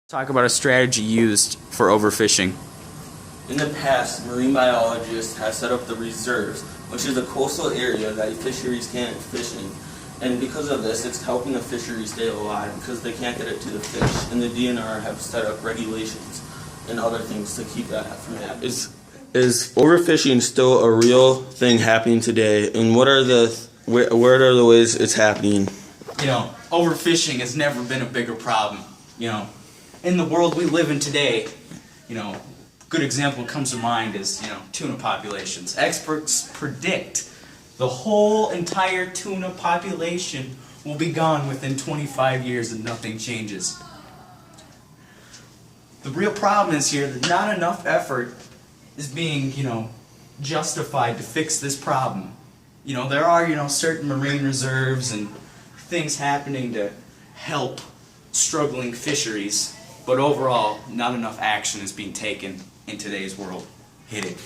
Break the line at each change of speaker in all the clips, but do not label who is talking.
Talk about a strategy used for overfishing.
In the past, marine biologists have set up the reserves, which is a coastal area that fisheries can't fish in. And because of this, it's helping the fisheries stay alive because they can't get it to the fish. And the DNR have set up regulations and other things to keep that from happening. Is overfishing still a real thing happening today? And what are what are the ways it's happening?
Overfishing has never been a bigger problem. In the world we live in today, good example comes to mind is, tuna populations. Experts predict the whole entire tuna population will be gone within 25 years and nothing changes. The real problem is here that not enough effort is being, justified to fix this problem. There are, certain marine reserves and things happening to help struggling fisheries, but overall, not enough action is being taken in today's world. Hit it.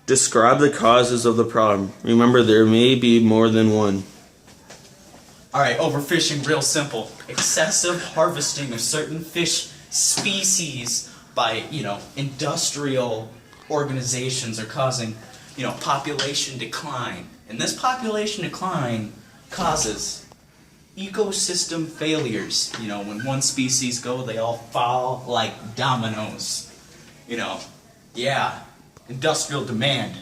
Describe the causes of the problem. Remember, there may be more than one.
Alright, overfishing, real simple. Excessive harvesting of certain fish species by, industrial organizations are causing, population decline. And this population decline causes ecosystem failures. When one species go, they all fall like dominoes. Industrial demand.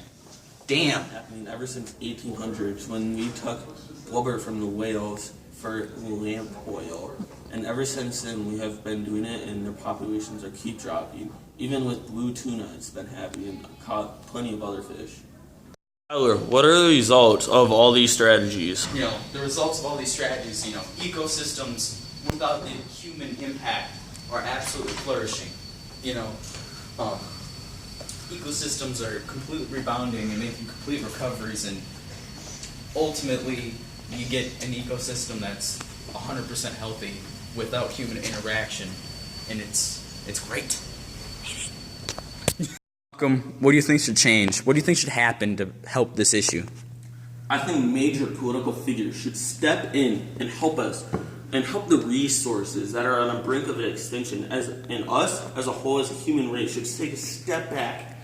Damn.
Ever since 1800s, when we took blubber from the whales for lamp oil, and ever since then we have been doing it, and their populations are keep dropping. Even with blue tuna, it's been happening, and caught plenty of other fish. Tyler, what are the results of all these strategies?
The results of all these strategies, ecosystems without the human impact are absolutely flourishing. Ecosystems are completely rebounding and making complete recoveries, and ultimately you get an ecosystem that's 100% healthy without human interaction, and it's great. What do you think should change? What do you think should happen to help this issue?
I think major political figures should step in and help us, and help the resources that are on the brink of extinction. Us as a whole, as a human race, should take a step back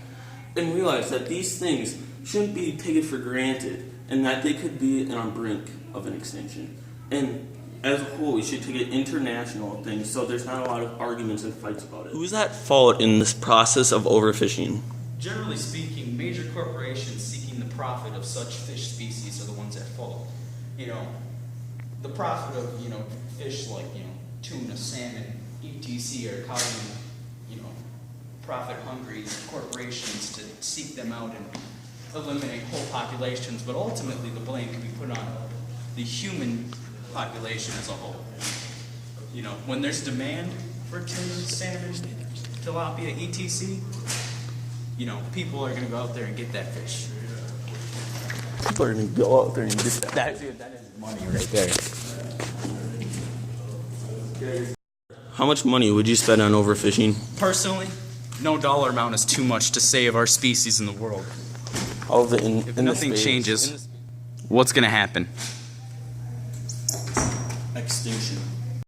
and realize that these things shouldn't be taken for granted, and that they could be on the brink of an extinction. And as a whole, we should take an international thing, so there's not a lot of arguments and fights about it. Who's at fault in this process of overfishing?
Generally speaking, major corporations seeking the profit of such fish species are the ones at fault. The profit of, fish like, tuna, salmon, etc. are causing, profit-hungry corporations to seek them out and eliminate whole populations, but ultimately the blame can be put on the human population as a whole. When there's demand for tuna, salmon, tilapia, etc., people are going to go out there and get that fish.
People are going to go out there and get
that is money right there.
How much money would you spend on overfishing?
Personally, no dollar amount is too much to save our species in the world. If nothing changes, what's going to happen?
Extinction.